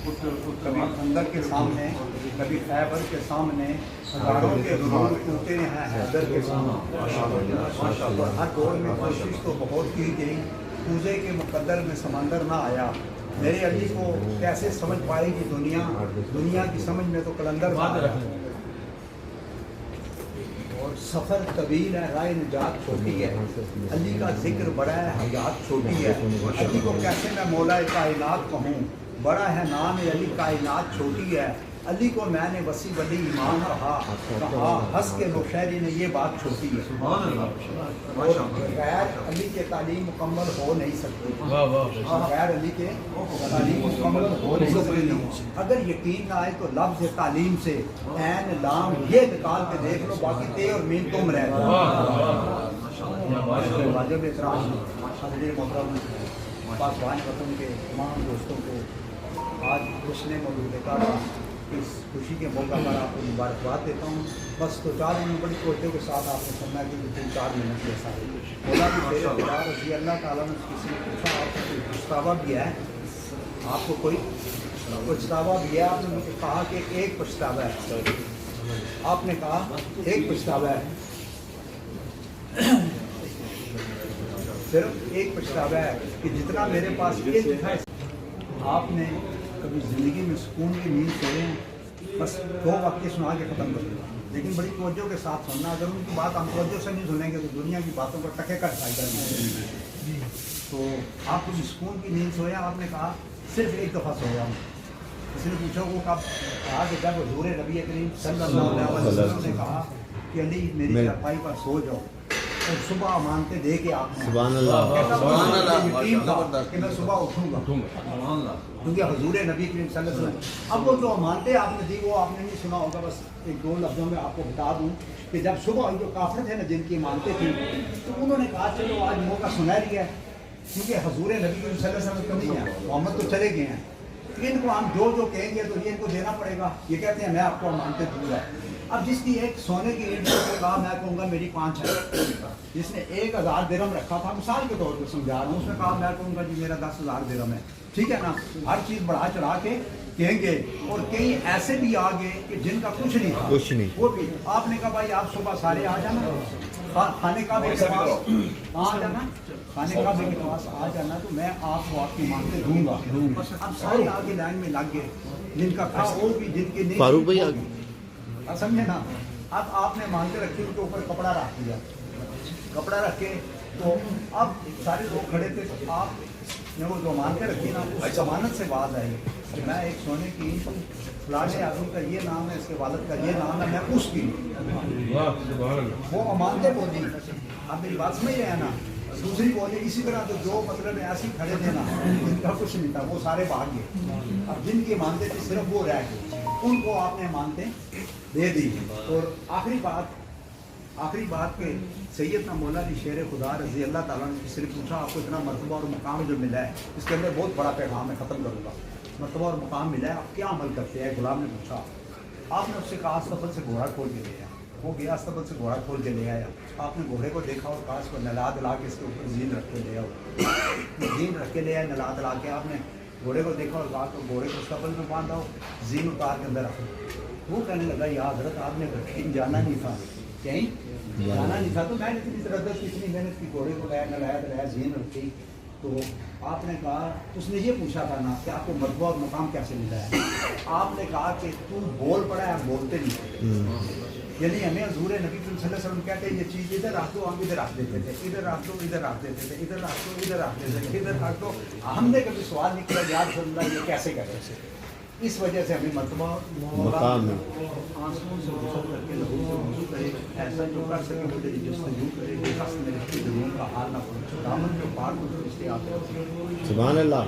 کبھی خندق کے سامنے، کبھی خیبر کے سامنے، ہزاروں کے دور ٹوٹے ہیں حیدر کے سامنے. اور ہر دور میں کوشش تو بہت کی گئی، کوزے کے مقدر میں سمندر نہ آیا. میرے علی کو کیسے سمجھ پائے گی دنیا کی سمجھ میں تو قلندر بن رہا ہے. اور سفر طویل ہے، راہ نجات چھوٹی ہے. علی کا ذکر بڑا ہے، حیات چھوٹی ہے. علی کو کیسے میں مولا کائنات کہوں، بڑا ہے نام علی، کائنات چھوٹی ہے. علی کو میں نے وسیع ولی ایمان کہا، ہنس کے مشاعری نے یہ بات چھوٹی ہے. غیر علی کے تعلیم مکمل ہو نہیں سکتی، غیر علی کے تعلیم مکمل ہو نہیں سکتی. اگر یقین نہ آئے تو لفظ تعلیم سے عین لام یہ نکال کے دیکھ لو، باقی تے اور مین تم رہ جاؤ. واجب احترام حضرت محترم پاسبان وطن کے تمام دوستوں کو آج حسن مولود کعبہ اس خوشی کے موقع پر آپ کو مبارکباد دیتا ہوں. بس تو 4 منٹ بڑی توجہ کے ساتھ آپ نے سننا کہ 3-4 منٹ کے سارے مولا کی شیر خدا رضی اللہ تعالیٰ نے کسی نے پوچھا آپ کو کوئی پچھتاوا بھی ہے، آپ کو کوئی پچھتاوا بھی ہے؟ آپ نے مجھے کہا کہ ایک پچھتاوا ہے. آپ نے کہا ایک پچھتاوا ہے، صرف ایک پچھتاوا ہے کہ جتنا میرے پاس علم تھا. آپ نے کبھی زندگی میں سکون کی نیند سوئے ہیں؟ بس 2 واقعے سنا کے ختم کر دیا، لیکن بڑی توجہ کے ساتھ سننا. اگر ان کی بات ہم توجہ سے نہیں سنیں گے تو دنیا کی باتوں پر ٹکے کا فائدہ نہیں. تو آپ کبھی سکون کی نیند سوئے؟ آپ نے کہا صرف ایک دفعہ سویا ہوں. کسی نے پوچھا وہ کب؟ کہا کہ جب حضور نبی کریم صلی اللہ علیہ وسلم نے کہا کہ علی میری چارپائی پر سو جاؤ اور صبح مانتے دے کے آپ نے سبحان اللہ یقین تھا کہ میں صبح اٹھوں گا، کیونکہ حضور نبی کریم صلی اللہ علیہ وسلم. اب وہ جو مانتے آپ نے دی وہ آپ نے نہیں سنا ہوگا. بس 1-2 لفظوں میں آپ کو بتا دوں کہ جب صبح جو کافر تھے نا جن کی مانتے تھے، تو انہوں نے کہا چلو آج موقع سنہری ہے، کیونکہ حضور نبی کریم صلی اللہ علیہ وسلم کمی ہے، محمد تو چلے گئے ہیں، ان کو ہم جو کہیں گے تو یہ ان کو دینا پڑے گا. یہ کہتے ہیں میں آپ کو مانتے دوں گا. اب جس کی ایک سونے کی اینٹ نے کہا میں کہوں گا میری 5 ہے، جس نے 1000 درہم رکھا تھا، مثال کے طور پہ سمجھا رہا ہوں، اس نے کہا میں کہوں گا جی میرا 10,000 درہم ہے. ٹھیک ہے نا، ہر چیز بڑھا چڑھا کے کہیں گے. اور کئی ایسے بھی آ گئے کہ جن کا کچھ نہیں تھا، وہ بھی آپ نے کہا بھائی آپ صبح سارے آ جانا خانے کعبے کے پاس، آ جانا خانے کعبے کے پاس آ جانا، تو میں آپ کو آپ کی مانتے دوں گا. اب سارے آگے لائن میں لگ گئے، جن کا تھا وہ بھی، جن کے نہیں. فاروق بھائی آگے سمجھے نا. اب آپ نے مانتے رکھے، ان کے اوپر کپڑا رکھ دیا، کپڑا رکھ کے تو اب سارے لوگ کھڑے تھے. تو آپ نے وہ جو مانتے رکھی نا، اس ضمانت سے بات آئی کہ میں ایک سونے کی فلانے آدمی کا یہ نام ہے، اس کے والد کا یہ نام ہے، میں اس کی وہ امانتیں بولی. آپ میری بات سمجھ رہے ہیں نا. دوسری بولی اسی طرح تو جو مطلب ایسے کھڑے تھے نا جن کا کچھ نہیں تھا وہ سارے بھاگ گئے. اب جن کی مانتے تھے صرف وہ رہ گئے، ان کو آپ نے مانتے دے دی. اور آخری بات کہ سیدنا مولا علی شیر خدا رضی اللہ تعالیٰ نے کسی نے پوچھا آپ کو اتنا مرتبہ اور مقام جو ملا ہے، اس کے اندر بہت بڑا پیغام ہے، ختم کروں گا. مرتبہ اور مقام ملا ہے، آپ کیا عمل کرتے ہیں؟ غلام نے پوچھا. آپ نے اس سے کہا استبل سے گھوڑا کھول کے لے آیا. وہ گیا استبل سے گھوڑا کھول کے لے آیا. آپ نے گھوڑے کو دیکھا اور کہا اس کو نلا دلا کے اس کے اوپر زین رکھ کے لے آؤ. زین رکھ کے لے آئے، نلا دلا کے. آپ نے گھوڑے کو دیکھا اور کہا تو گھوڑے کو استبل میں باندھا ہو، زین اتار کے اندر رکھو. وہ کہنے لگا یا حضرت آپ نے کہیں جانا نہیں تھا، کہیں جانا نہیں تھا، تو میں نے اتنی تردد کی، اتنی محنت کی، گھوڑے کو لایا، نلایا زین رکھی. تو آپ نے کہا، اس نے یہ پوچھا تھا نا کہ آپ کو مرتبہ اور مقام کیسے ملا ہے؟ آپ نے کہا کہ تو بول پڑا ہے، ہم بولتے نہیں. یعنی ہمیں حضور نبی صلی اللہ علیہ وسلم کہتے ہیں یہ چیز ادھر رکھ دو، ہم ادھر رکھ دیتے تھے، ادھر رکھ دو، ادھر رکھ دیتے تھے، ادھر رکھ دو، ادھر رکھ دیتے تھے، ادھر رکھ دو. ہم نے کبھی سوال نہیں کیا یا رسول اللہ یہ کیسے کرے. اس وجہ سے ہمیں مرتبہ مقام آنسوؤں سے غسل کر کے لہو سے وضو کرے، ایسا جو کر سکے وہ تیری جستجو کرے، بے قصد میرے دلوں کا حال نہ پوچھے، دامن جو پاک ہو تو اس کے آپ. سبحان اللہ.